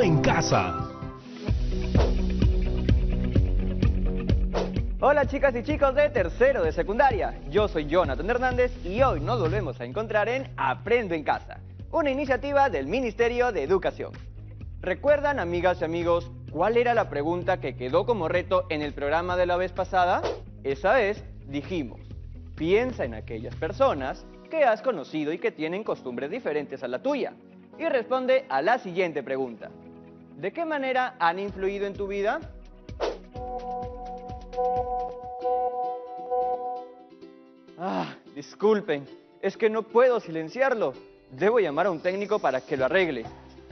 Aprendo en Casa. Hola chicas y chicos de tercero de secundaria, yo soy Jonathan Hernández y hoy nos volvemos a encontrar en Aprendo en Casa, una iniciativa del Ministerio de Educación. ¿Recuerdan, amigas y amigos, cuál era la pregunta que quedó como reto en el programa de la vez pasada? Esa vez dijimos, piensa en aquellas personas que has conocido y que tienen costumbres diferentes a la tuya. Y responde a la siguiente pregunta. ¿De qué manera han influido en tu vida? Disculpen, es que no puedo silenciarlo. Debo llamar a un técnico para que lo arregle.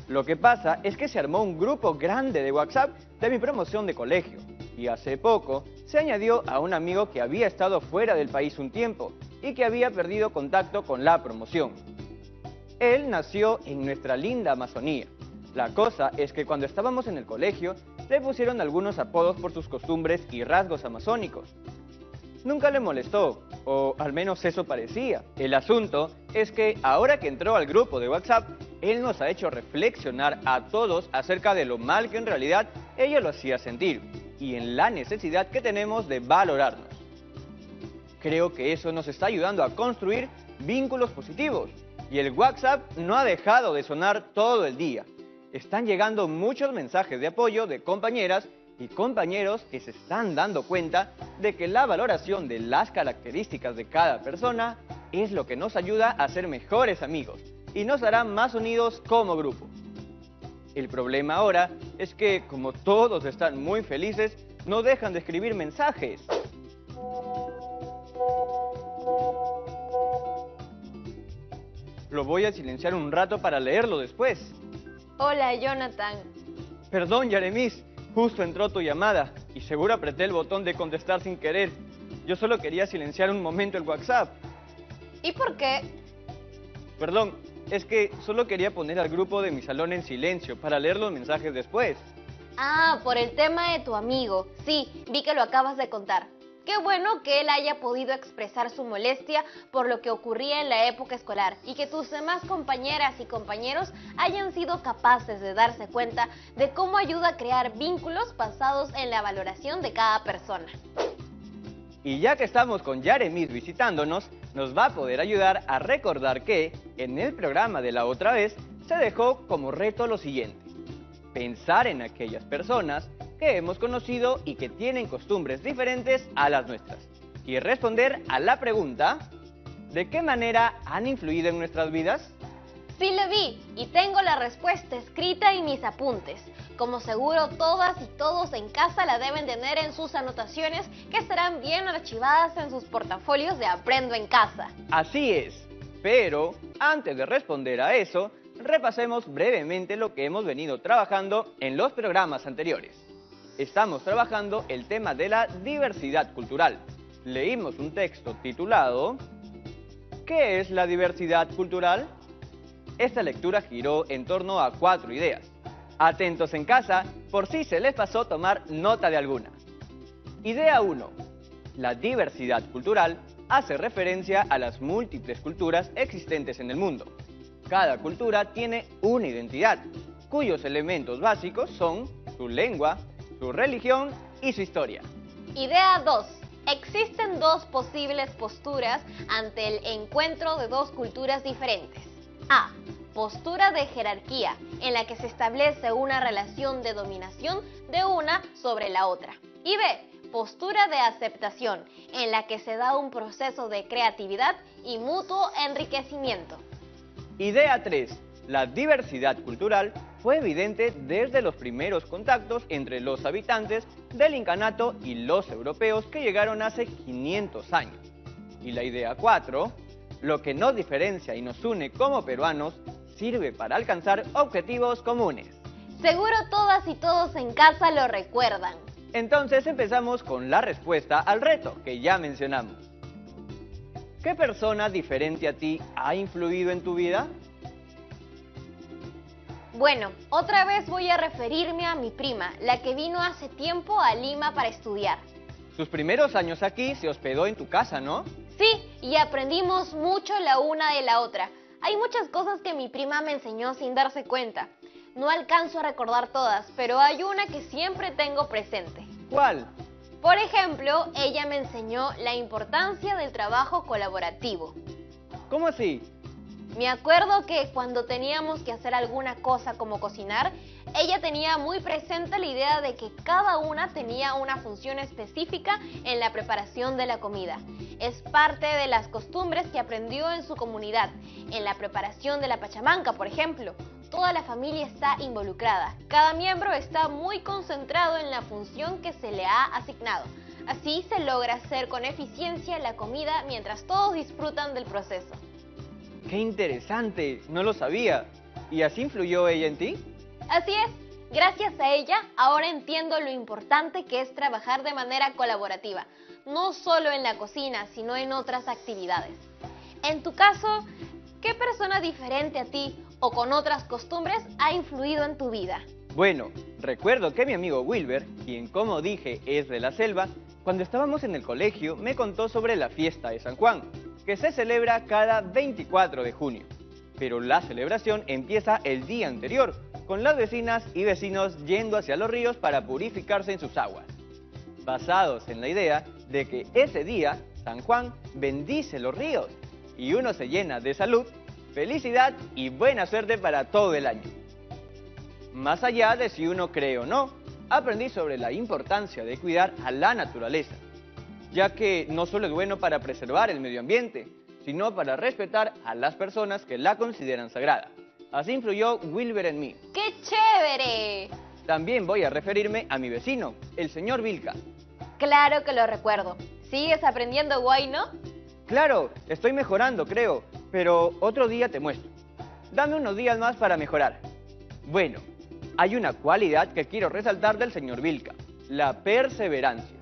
Lo que pasa es que se armó un grupo grande de WhatsApp de mi promoción de colegio. Y hace poco se añadió a un amigo que había estado fuera del país un tiempo y que había perdido contacto con la promoción. Él nació en nuestra linda Amazonía. La cosa es que cuando estábamos en el colegio, le pusieron algunos apodos por sus costumbres y rasgos amazónicos. Nunca le molestó, o al menos eso parecía. El asunto es que ahora que entró al grupo de WhatsApp, él nos ha hecho reflexionar a todos acerca de lo mal que en realidad ella lo hacía sentir, y en la necesidad que tenemos de valorarnos. Creo que eso nos está ayudando a construir vínculos positivos, y el WhatsApp no ha dejado de sonar todo el día. Están llegando muchos mensajes de apoyo de compañeras y compañeros que se están dando cuenta de que la valoración de las características de cada persona es lo que nos ayuda a ser mejores amigos y nos hará más unidos como grupo. El problema ahora es que, como todos están muy felices, no dejan de escribir mensajes. Lo voy a silenciar un rato para leerlo después. Hola, Jonathan. Perdón, Yaremis, justo entró tu llamada y seguro apreté el botón de contestar sin querer. Yo solo quería silenciar un momento el WhatsApp. ¿Y por qué? Perdón, es que solo quería poner al grupo de mi salón en silencio para leer los mensajes después. Ah, por el tema de tu amigo. Sí, vi que lo acabas de contar. Qué bueno que él haya podido expresar su molestia por lo que ocurría en la época escolar y que tus demás compañeras y compañeros hayan sido capaces de darse cuenta de cómo ayuda a crear vínculos basados en la valoración de cada persona. Y ya que estamos con Yaremis visitándonos, nos va a poder ayudar a recordar que, en el programa de la otra vez, se dejó como reto lo siguiente: pensar en aquellas personas que hemos conocido y que tienen costumbres diferentes a las nuestras, y responder a la pregunta, ¿de qué manera han influido en nuestras vidas? Sí lo vi y tengo la respuesta escrita en mis apuntes. Como seguro todas y todos en casa la deben tener en sus anotaciones, que estarán bien archivadas en sus portafolios de Aprendo en Casa. Así es, pero antes de responder a eso, repasemos brevemente lo que hemos venido trabajando en los programas anteriores. Estamos trabajando el tema de la diversidad cultural. Leímos un texto titulado ¿Qué es la diversidad cultural? Esta lectura giró en torno a 4 ideas. Atentos en casa, por si se les pasó tomar nota de alguna. Idea 1. La diversidad cultural hace referencia a las múltiples culturas existentes en el mundo. Cada cultura tiene una identidad, cuyos elementos básicos son su lengua, su religión y su historia. Idea 2. Existen dos posibles posturas ante el encuentro de dos culturas diferentes. A. Postura de jerarquía, en la que se establece una relación de dominación de una sobre la otra. Y B. Postura de aceptación, en la que se da un proceso de creatividad y mutuo enriquecimiento. Idea 3. La diversidad cultural fue evidente desde los primeros contactos entre los habitantes del incanato y los europeos que llegaron hace 500 años. Y la idea 4. Lo que nos diferencia y nos une como peruanos sirve para alcanzar objetivos comunes. Seguro todas y todos en casa lo recuerdan. Entonces empezamos con la respuesta al reto que ya mencionamos. ¿Qué persona diferente a ti ha influido en tu vida? Bueno, otra vez voy a referirme a mi prima, la que vino hace tiempo a Lima para estudiar. Sus primeros años aquí se hospedó en tu casa, ¿no? Sí, y aprendimos mucho la una de la otra. Hay muchas cosas que mi prima me enseñó sin darse cuenta. No alcanzo a recordar todas, pero hay una que siempre tengo presente. ¿Cuál? Por ejemplo, ella me enseñó la importancia del trabajo colaborativo. ¿Cómo así? Me acuerdo que cuando teníamos que hacer alguna cosa como cocinar, ella tenía muy presente la idea de que cada una tenía una función específica en la preparación de la comida. Es parte de las costumbres que aprendió en su comunidad. En la preparación de la pachamanca, por ejemplo, toda la familia está involucrada. Cada miembro está muy concentrado en la función que se le ha asignado. Así se logra hacer con eficiencia la comida mientras todos disfrutan del proceso. ¡Qué interesante! No lo sabía. ¿Y así influyó ella en ti? Así es. Gracias a ella, ahora entiendo lo importante que es trabajar de manera colaborativa, no solo en la cocina, sino en otras actividades. En tu caso, ¿qué persona diferente a ti o con otras costumbres ha influido en tu vida? Bueno, recuerdo que mi amigo Wilber, quien como dije es de la selva, cuando estábamos en el colegio me contó sobre la fiesta de San Juan, que se celebra cada 24 de junio. Pero la celebración empieza el día anterior, con las vecinas y vecinos yendo hacia los ríos para purificarse en sus aguas, basados en la idea de que ese día San Juan bendice los ríos y uno se llena de salud, felicidad y buena suerte para todo el año. Más allá de si uno cree o no, aprendí sobre la importancia de cuidar a la naturaleza, ya que no solo es bueno para preservar el medio ambiente, sino para respetar a las personas que la consideran sagrada. Así influyó Wilber en mí. ¡Qué chévere! También voy a referirme a mi vecino, el señor Vilca. Claro que lo recuerdo. ¿Sigues aprendiendo guay, no? Claro, estoy mejorando, creo, pero otro día te muestro. Dame unos días más para mejorar. Bueno, hay una cualidad que quiero resaltar del señor Vilca, la perseverancia.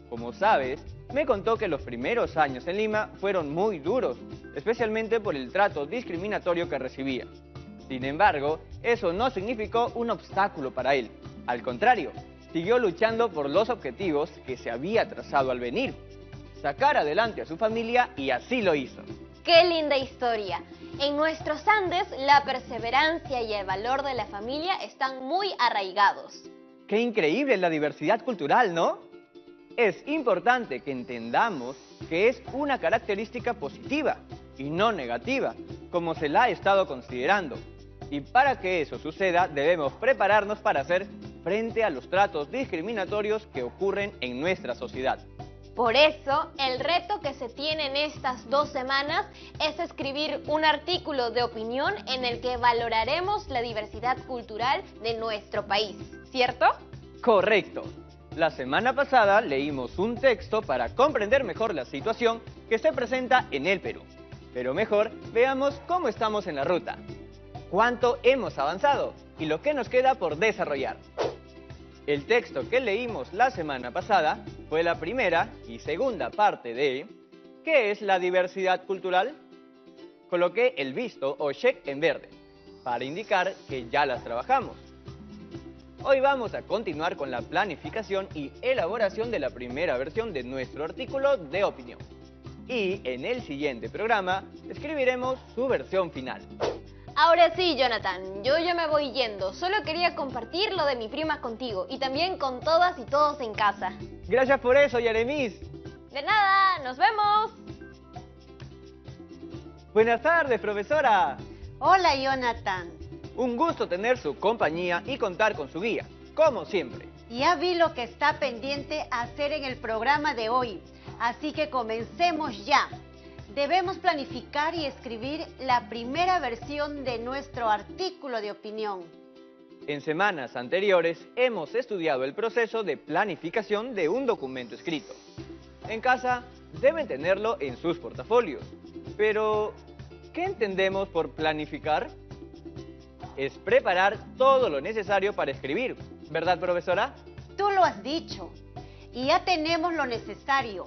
Como sabes, me contó que los primeros años en Lima fueron muy duros, especialmente por el trato discriminatorio que recibía. Sin embargo, eso no significó un obstáculo para él. Al contrario, siguió luchando por los objetivos que se había trazado al venir. Sacar adelante a su familia y así lo hizo. ¡Qué linda historia! En nuestros Andes, la perseverancia y el valor de la familia están muy arraigados. ¡Qué increíble la diversidad cultural!, ¿no? Es importante que entendamos que es una característica positiva y no negativa, como se la ha estado considerando. Y para que eso suceda, debemos prepararnos para hacer frente a los tratos discriminatorios que ocurren en nuestra sociedad. Por eso, el reto que se tiene en estas 2 semanas es escribir un artículo de opinión en el que valoraremos la diversidad cultural de nuestro país, ¿cierto? Correcto. La semana pasada leímos un texto para comprender mejor la situación que se presenta en el Perú. Pero mejor veamos cómo estamos en la ruta, cuánto hemos avanzado y lo que nos queda por desarrollar. El texto que leímos la semana pasada fue la primera y segunda parte de ¿qué es la diversidad cultural? Coloqué el visto o check en verde para indicar que ya las trabajamos. Hoy vamos a continuar con la planificación y elaboración de la primera versión de nuestro artículo de opinión. Y en el siguiente programa escribiremos su versión final. Ahora sí, Jonathan, yo ya me voy yendo. Solo quería compartir lo de mi prima contigo y también con todas y todos en casa. Gracias por eso, Yaremis. De nada, nos vemos. Buenas tardes, profesora. Hola, Jonathan. Un gusto tener su compañía y contar con su guía, como siempre. Ya vi lo que está pendiente hacer en el programa de hoy, así que comencemos ya. Debemos planificar y escribir la primera versión de nuestro artículo de opinión. En semanas anteriores hemos estudiado el proceso de planificación de un documento escrito. En casa deben tenerlo en sus portafolios. Pero, ¿qué entendemos por planificar? Es preparar todo lo necesario para escribir, ¿verdad, profesora? Tú lo has dicho. Y ya tenemos lo necesario.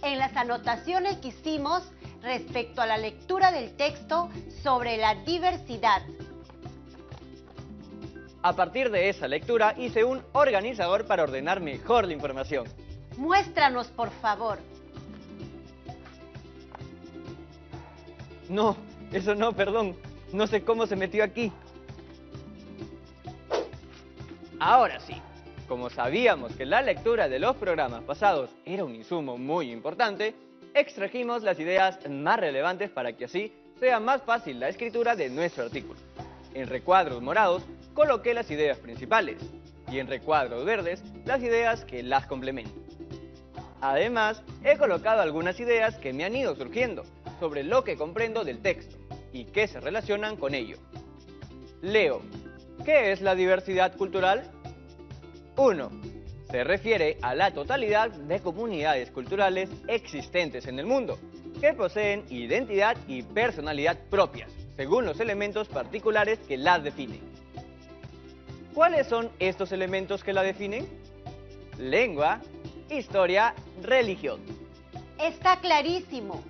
En las anotaciones que hicimos respecto a la lectura del texto sobre la diversidad. A partir de esa lectura hice un organizador para ordenar mejor la información. Muéstranos, por favor. No, eso no, perdón. No sé cómo se metió aquí. Ahora sí, como sabíamos que la lectura de los programas pasados era un insumo muy importante, extrajimos las ideas más relevantes para que así sea más fácil la escritura de nuestro artículo. En recuadros morados coloqué las ideas principales y en recuadros verdes las ideas que las complementan. Además, he colocado algunas ideas que me han ido surgiendo sobre lo que comprendo del texto y que se relacionan con ello. Leo. ¿Qué es la diversidad cultural? 1. Se refiere a la totalidad de comunidades culturales existentes en el mundo, que poseen identidad y personalidad propias, según los elementos particulares que las definen. ¿Cuáles son estos elementos que la definen? Lengua, historia, religión. Está clarísimo.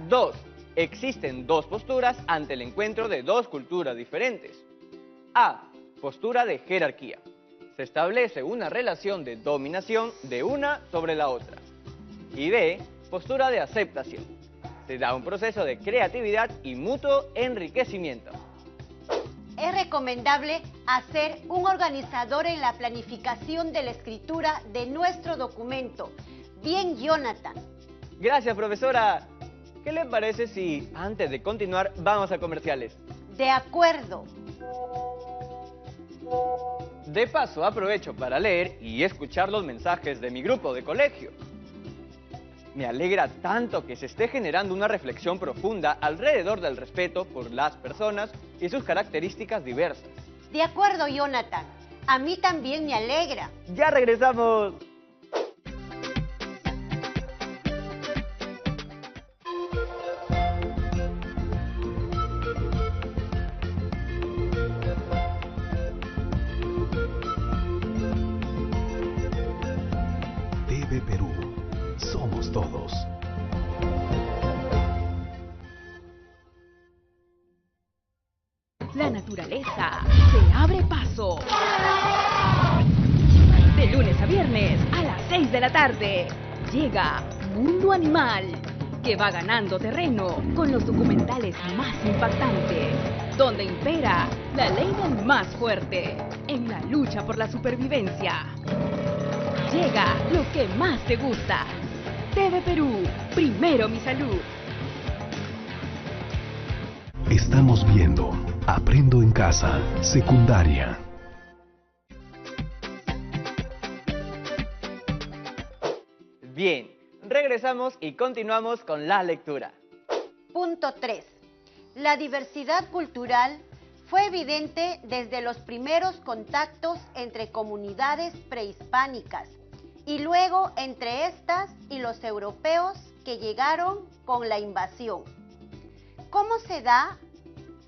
2. Existen dos posturas ante el encuentro de dos culturas diferentes. A. Postura de jerarquía. Se establece una relación de dominación de una sobre la otra. Y B. Postura de aceptación. Se da un proceso de creatividad y mutuo enriquecimiento. Es recomendable hacer un organizador en la planificación de la escritura de nuestro documento. Bien, Jonathan. Gracias, profesora. ¿Qué le parece si, antes de continuar, vamos a comerciales? De acuerdo. De paso, aprovecho para leer y escuchar los mensajes de mi grupo de colegio. Me alegra tanto que se esté generando una reflexión profunda alrededor del respeto por las personas y sus características diversas. De acuerdo, Jonathan. A mí también me alegra. ¡Ya regresamos! TV Perú. Somos todos. La naturaleza se abre paso. De lunes a viernes a las 6 de la tarde llega Mundo Animal, que va ganando terreno con los documentales más impactantes, donde impera la ley del más fuerte en la lucha por la supervivencia. Llega lo que más te gusta. TV Perú, primero mi salud. Estamos viendo Aprendo en Casa, secundaria. Bien, regresamos y continuamos con la lectura. Punto 3. La diversidad cultural fue evidente desde los primeros contactos entre comunidades prehispánicas y luego entre estas y los europeos que llegaron con la invasión. ¿Cómo se da?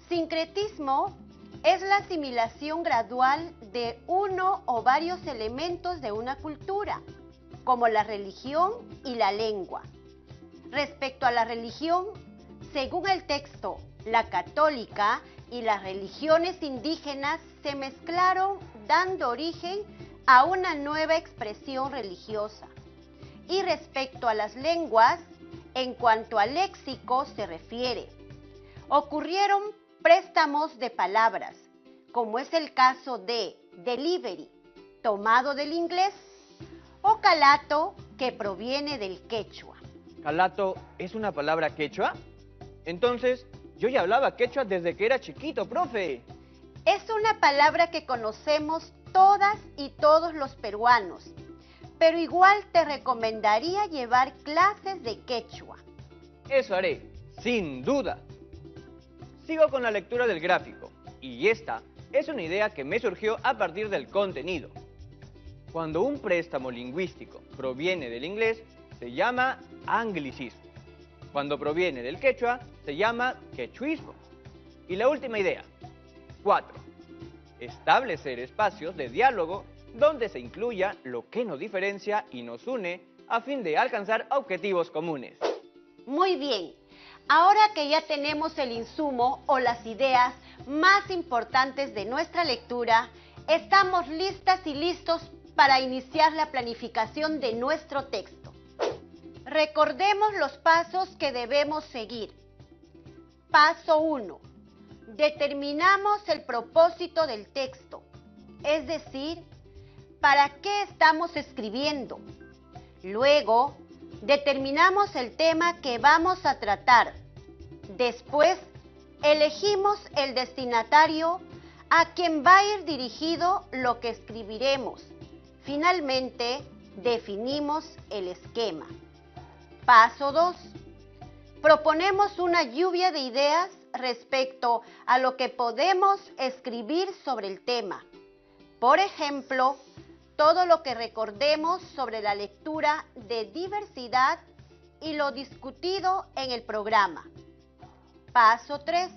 Sincretismo es la asimilación gradual de uno o varios elementos de una cultura, como la religión y la lengua. Respecto a la religión, según el texto, la católica y las religiones indígenas se mezclaron dando origen a una nueva expresión religiosa. Y respecto a las lenguas, en cuanto al léxico se refiere, ocurrieron préstamos de palabras, como es el caso de delivery, tomado del inglés, o calato, que proviene del quechua. ¿Calato es una palabra quechua? Entonces, yo ya hablaba quechua desde que era chiquito, profe. Es una palabra que conocemos todas y todos los peruanos, pero igual te recomendaría llevar clases de quechua. Eso haré, sin duda. Sigo con la lectura del gráfico, y esta es una idea que me surgió a partir del contenido. Cuando un préstamo lingüístico proviene del inglés, se llama anglicismo. Cuando proviene del quechua, se llama quechuismo. Y la última idea. 4. Establecer espacios de diálogo donde se incluya lo que nos diferencia y nos une a fin de alcanzar objetivos comunes. Muy bien. Ahora que ya tenemos el insumo o las ideas más importantes de nuestra lectura, estamos listas y listos para iniciar la planificación de nuestro texto. Recordemos los pasos que debemos seguir. Paso 1. Determinamos el propósito del texto, es decir, para qué estamos escribiendo. Luego, determinamos el tema que vamos a tratar. Después, elegimos el destinatario a quien va a ir dirigido lo que escribiremos. Finalmente, definimos el esquema. Paso 2. Proponemos una lluvia de ideas respecto a lo que podemos escribir sobre el tema. Por ejemplo, todo lo que recordemos sobre la lectura de diversidad y lo discutido en el programa. Paso 3.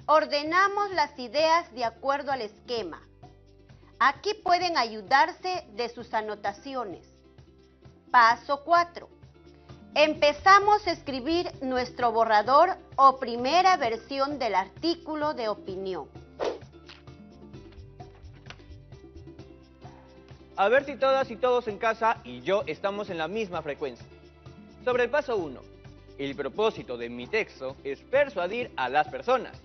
Ordenamos las ideas de acuerdo al esquema. Aquí pueden ayudarse de sus anotaciones. Paso 4. Empezamos a escribir nuestro borrador o primera versión del artículo de opinión. A ver si todas y todos en casa y yo estamos en la misma frecuencia. Sobre el paso 1. El propósito de mi texto es persuadir a las personas,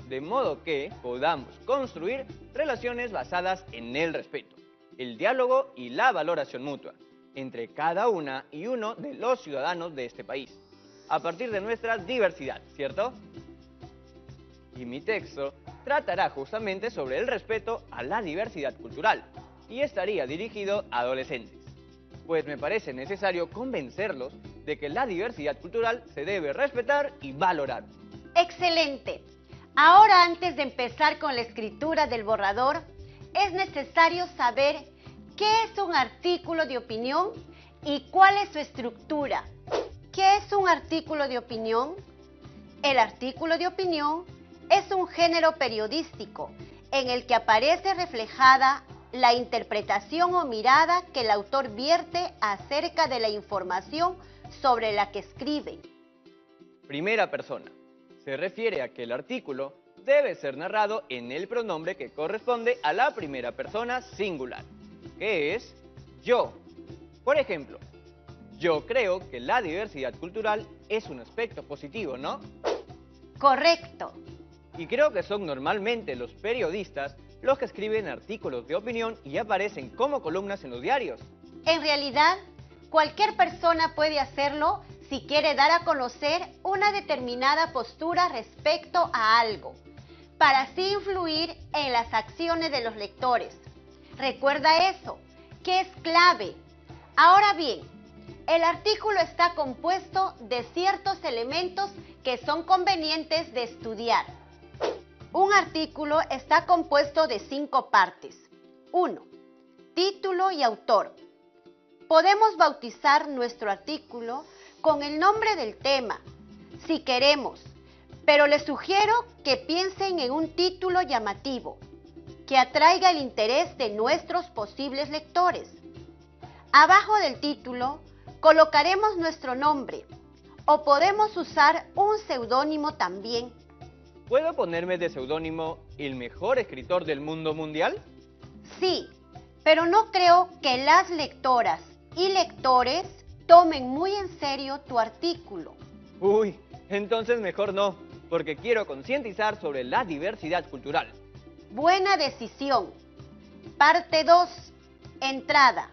de modo que podamos construir relaciones basadas en el respeto, el diálogo y la valoración mutua entre cada una y uno de los ciudadanos de este país, a partir de nuestra diversidad, ¿cierto? Y mi texto tratará justamente sobre el respeto a la diversidad cultural y estaría dirigido a adolescentes, pues me parece necesario convencerlos de que la diversidad cultural se debe respetar y valorar. ¡Excelente! Ahora, antes de empezar con la escritura del borrador, es necesario saber qué es un artículo de opinión y cuál es su estructura. ¿Qué es un artículo de opinión? El artículo de opinión es un género periodístico en el que aparece reflejada la interpretación o mirada que el autor vierte acerca de la información sobre la que escribe. Primera persona. Se refiere a que el artículo debe ser narrado en el pronombre que corresponde a la primera persona singular, que es yo. Por ejemplo, yo creo que la diversidad cultural es un aspecto positivo, ¿no? Correcto. Y creo que son normalmente los periodistas los que escriben artículos de opinión y aparecen como columnas en los diarios. En realidad, cualquier persona puede hacerlo si quiere dar a conocer una determinada postura respecto a algo, para así influir en las acciones de los lectores. Recuerda eso, que es clave. Ahora bien, el artículo está compuesto de ciertos elementos que son convenientes de estudiar. Un artículo está compuesto de 5 partes. 1. Título y autor. Podemos bautizar nuestro artículo con el nombre del tema, si queremos, pero les sugiero que piensen en un título llamativo, que atraiga el interés de nuestros posibles lectores. Abajo del título colocaremos nuestro nombre, o podemos usar un seudónimo también. ¿Puedo ponerme de seudónimo el mejor escritor del mundo mundial? Sí, pero no creo que las lectoras y lectores tomen muy en serio tu artículo. Uy, entonces mejor no, porque quiero concientizar sobre la diversidad cultural. Buena decisión. Parte 2. Entrada.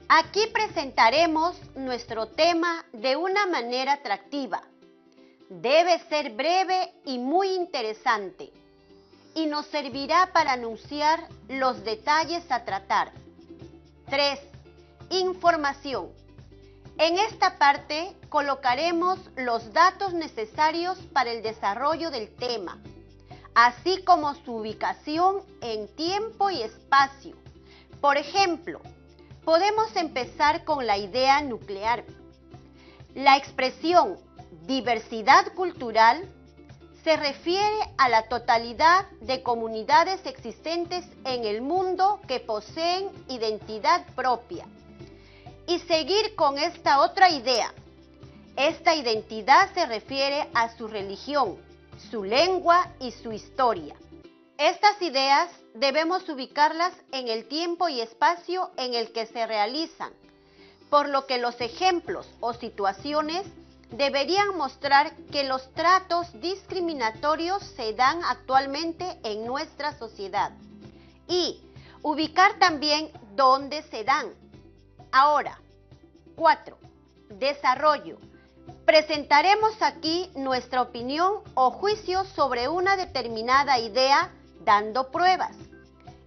Aquí presentaremos nuestro tema de una manera atractiva. Debe ser breve y muy interesante, y nos servirá para anunciar los detalles a tratar. 3. Información. En esta parte colocaremos los datos necesarios para el desarrollo del tema, así como su ubicación en tiempo y espacio. Por ejemplo, podemos empezar con la idea nuclear. La expresión diversidad cultural se refiere a la totalidad de comunidades existentes en el mundo que poseen identidad propia. Y seguir con esta otra idea. Esta identidad se refiere a su religión, su lengua y su historia. Estas ideas debemos ubicarlas en el tiempo y espacio en el que se realizan, por lo que los ejemplos o situaciones deberían mostrar que los tratos discriminatorios se dan actualmente en nuestra sociedad. Y ubicar también dónde se dan. Ahora, 4. Desarrollo. Presentaremos aquí nuestra opinión o juicio sobre una determinada idea dando pruebas.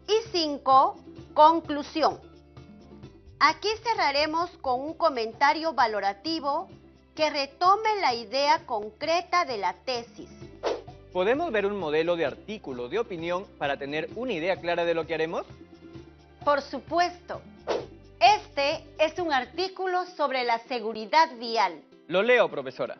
Y 5. Conclusión. Aquí cerraremos con un comentario valorativo que retome la idea concreta de la tesis. ¿Podemos ver un modelo de artículo de opinión para tener una idea clara de lo que haremos? Por supuesto. Este es un artículo sobre la seguridad vial. Lo leo, profesora.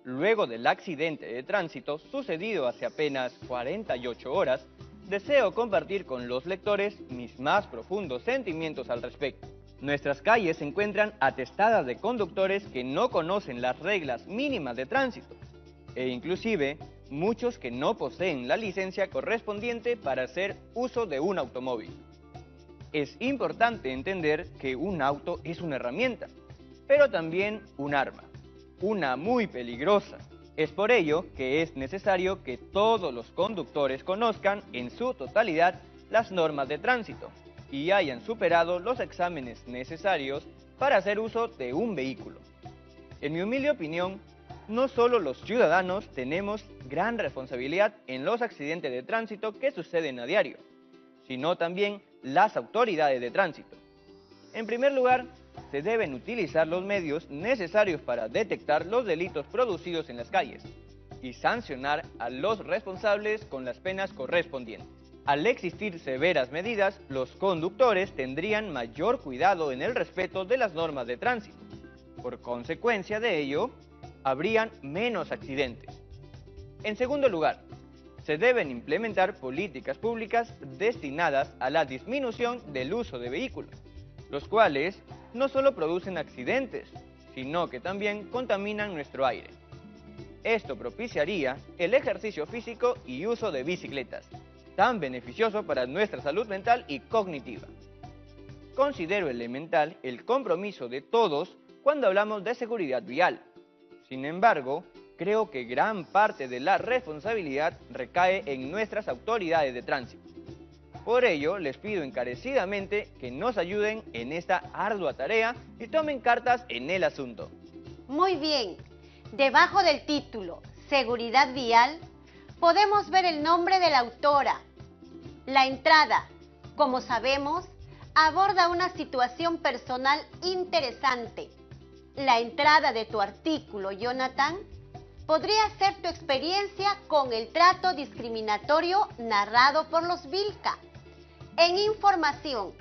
Luego del accidente de tránsito sucedido hace apenas 48 horas, deseo compartir con los lectores mis más profundos sentimientos al respecto. Nuestras calles se encuentran atestadas de conductores que no conocen las reglas mínimas de tránsito e inclusive muchos que no poseen la licencia correspondiente para hacer uso de un automóvil. Es importante entender que un auto es una herramienta, pero también un arma, una muy peligrosa. Es por ello que es necesario que todos los conductores conozcan en su totalidad las normas de tránsito y hayan superado los exámenes necesarios para hacer uso de un vehículo. En mi humilde opinión, no solo los ciudadanos tenemos gran responsabilidad en los accidentes de tránsito que suceden a diario, sino también las autoridades de tránsito. En primer lugar, se deben utilizar los medios necesarios para detectar los delitos producidos en las calles y sancionar a los responsables con las penas correspondientes. Al existir severas medidas, los conductores tendrían mayor cuidado en el respeto de las normas de tránsito. Por consecuencia de ello, habrían menos accidentes. En segundo lugar, se deben implementar políticas públicas destinadas a la disminución del uso de vehículos, los cuales no solo producen accidentes, sino que también contaminan nuestro aire. Esto propiciaría el ejercicio físico y uso de bicicletas, tan beneficioso para nuestra salud mental y cognitiva. Considero elemental el compromiso de todos cuando hablamos de seguridad vial. Sin embargo, creo que gran parte de la responsabilidad recae en nuestras autoridades de tránsito. Por ello, les pido encarecidamente que nos ayuden en esta ardua tarea y tomen cartas en el asunto. Muy bien. Debajo del título Seguridad vial, podemos ver el nombre de la autora. La entrada, como sabemos, aborda una situación personal interesante. La entrada de tu artículo, Jonathan, podría ser tu experiencia con el trato discriminatorio narrado por los Vilca. En información,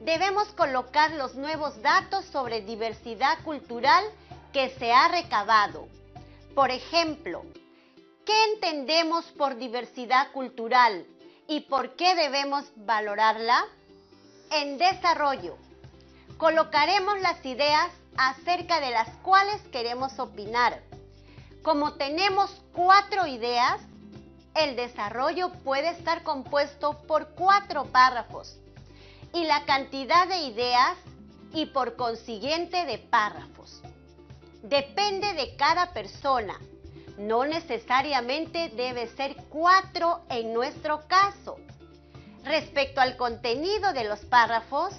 debemos colocar los nuevos datos sobre diversidad cultural que se ha recabado. Por ejemplo, ¿qué entendemos por diversidad cultural y por qué debemos valorarla? En desarrollo, colocaremos las ideas acerca de las cuales queremos opinar. Como tenemos 4 ideas, el desarrollo puede estar compuesto por 4 párrafos y la cantidad de ideas y por consiguiente de párrafos. Depende de cada persona, no necesariamente debe ser 4 en nuestro caso. Respecto al contenido de los párrafos,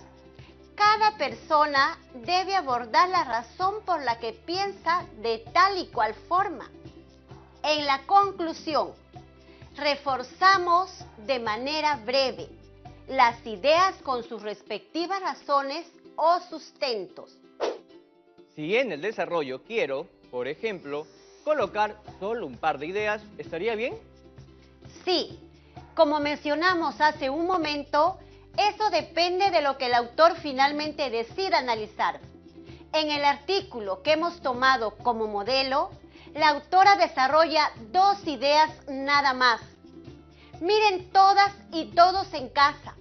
cada persona debe abordar la razón por la que piensa de tal y cual forma. En la conclusión, reforzamos de manera breve las ideas con sus respectivas razones o sustentos. Si en el desarrollo quiero, por ejemplo, colocar solo un par de ideas, ¿estaría bien? Sí, como mencionamos hace un momento, eso depende de lo que el autor finalmente decida analizar. En el artículo que hemos tomado como modelo, la autora desarrolla 2 ideas nada más. Miren todas y todos en casa.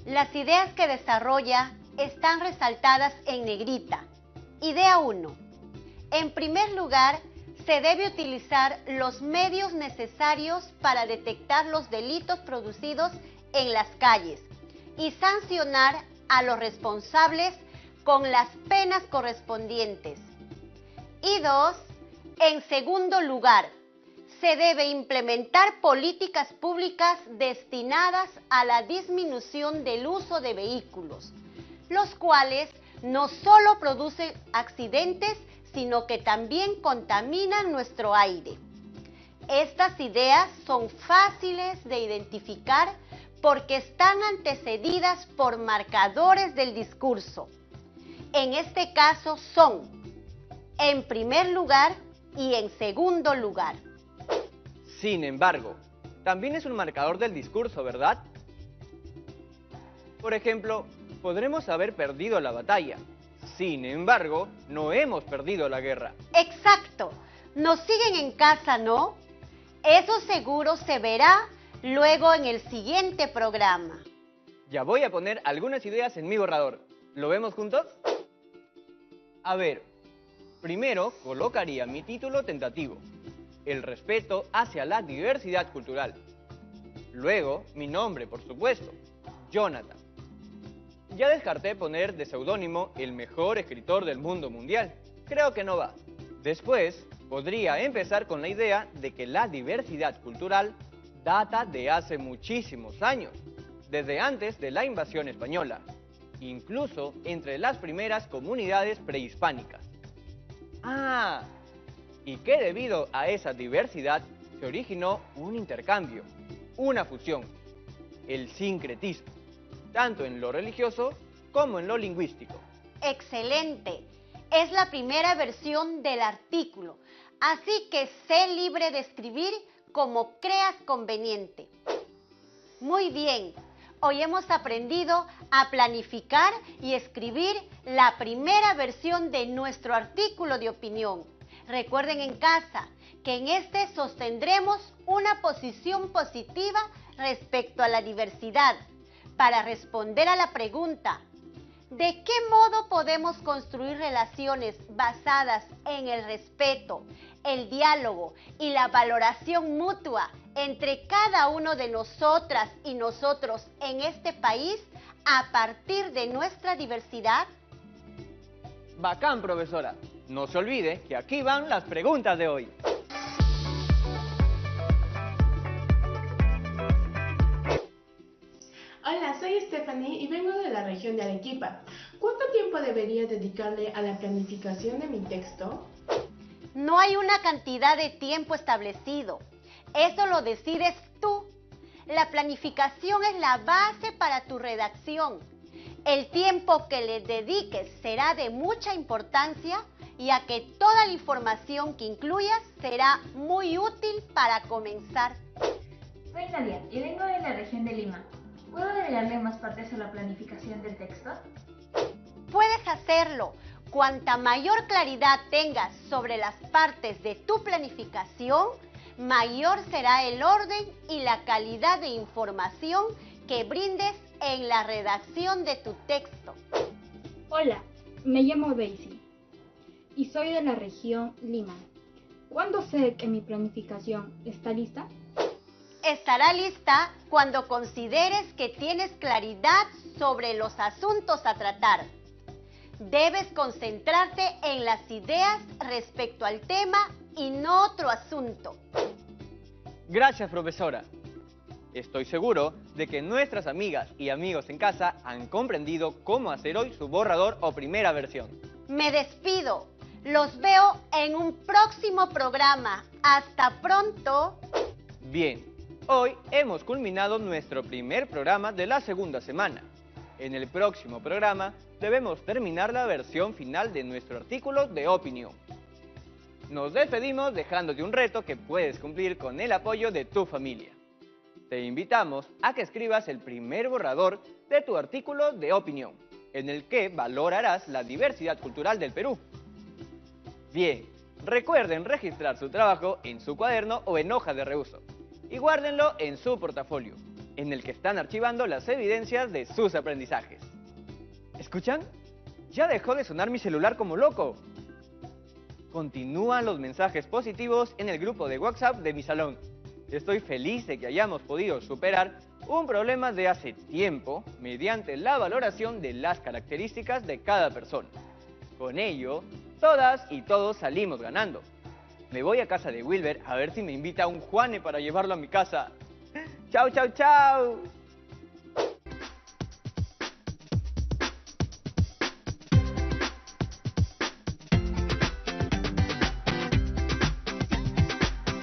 Las ideas que desarrolla están resaltadas en negrita. Idea 1. En primer lugar, se debe utilizar los medios necesarios para detectar los delitos producidos en las calles y sancionar a los responsables con las penas correspondientes. Y 2. En segundo lugar, se debe implementar políticas públicas destinadas a la disminución del uso de vehículos, los cuales no solo producen accidentes, sino que también contaminan nuestro aire. Estas ideas son fáciles de identificar porque están antecedidas por marcadores del discurso. En este caso son, en primer lugar y en segundo lugar. Sin embargo, también es un marcador del discurso, ¿verdad? Por ejemplo, podremos haber perdido la batalla. Sin embargo, no hemos perdido la guerra. Exacto. Nos siguen en casa, ¿no? Eso seguro se verá luego en el siguiente programa. Ya voy a poner algunas ideas en mi borrador. ¿Lo vemos juntos? A ver, primero colocaría mi título tentativo: el respeto hacia la diversidad cultural. Luego, mi nombre, por supuesto, Jonathan. Ya descarté poner de seudónimo el mejor escritor del mundo mundial. Creo que no va. Después, podría empezar con la idea de que la diversidad cultural data de hace muchísimos años, desde antes de la invasión española, incluso entre las primeras comunidades prehispánicas. Ah, y que debido a esa diversidad se originó un intercambio, una fusión, el sincretismo, tanto en lo religioso como en lo lingüístico. Excelente. Es la primera versión del artículo, así que sé libre de escribir como creas conveniente. Muy bien, hoy hemos aprendido a planificar y escribir la primera versión de nuestro artículo de opinión. Recuerden en casa que en este sostendremos una posición positiva respecto a la diversidad para responder a la pregunta: ¿de qué modo podemos construir relaciones basadas en el respeto, el diálogo y la valoración mutua entre cada uno de nosotras y nosotros en este país a partir de nuestra diversidad? Bacán, profesora. No se olvide que aquí van las preguntas de hoy. Hola, soy Stephanie y vengo de la región de Arequipa. ¿Cuánto tiempo debería dedicarle a la planificación de mi texto? No hay una cantidad de tiempo establecido. Eso lo decides tú. La planificación es la base para tu redacción. El tiempo que le dediques será de mucha importancia, ya que toda la información que incluyas será muy útil para comenzar. Soy Nadia y vengo de la región de Lima. ¿Puedo agregarle más partes a la planificación del texto? Puedes hacerlo. Cuanta mayor claridad tengas sobre las partes de tu planificación, mayor será el orden y la calidad de información que brindes en la redacción de tu texto. Hola, me llamo Daisy y soy de la región Lima. ¿Cuándo sé que mi planificación está lista? Estará lista cuando consideres que tienes claridad sobre los asuntos a tratar. Debes concentrarte en las ideas respecto al tema y no otro asunto. Gracias, profesora. Estoy seguro de que nuestras amigas y amigos en casa han comprendido cómo hacer hoy su borrador o primera versión. Me despido. Los veo en un próximo programa. ¡Hasta pronto! Bien, hoy hemos culminado nuestro primer programa de la segunda semana. En el próximo programa debemos terminar la versión final de nuestro artículo de opinión. Nos despedimos dejándote un reto que puedes cumplir con el apoyo de tu familia. Te invitamos a que escribas el primer borrador de tu artículo de opinión, en el que valorarás la diversidad cultural del Perú. Bien, recuerden registrar su trabajo en su cuaderno o en hoja de reuso y guárdenlo en su portafolio, en el que están archivando las evidencias de sus aprendizajes. ¿Escuchan? Ya dejó de sonar mi celular como loco. Continúan los mensajes positivos en el grupo de WhatsApp de mi salón. Estoy feliz de que hayamos podido superar un problema de hace tiempo mediante la valoración de las características de cada persona. Con ello, todas y todos salimos ganando. Me voy a casa de Wilber a ver si me invita a un Juane para llevarlo a mi casa. ¡Chao, chao, chao!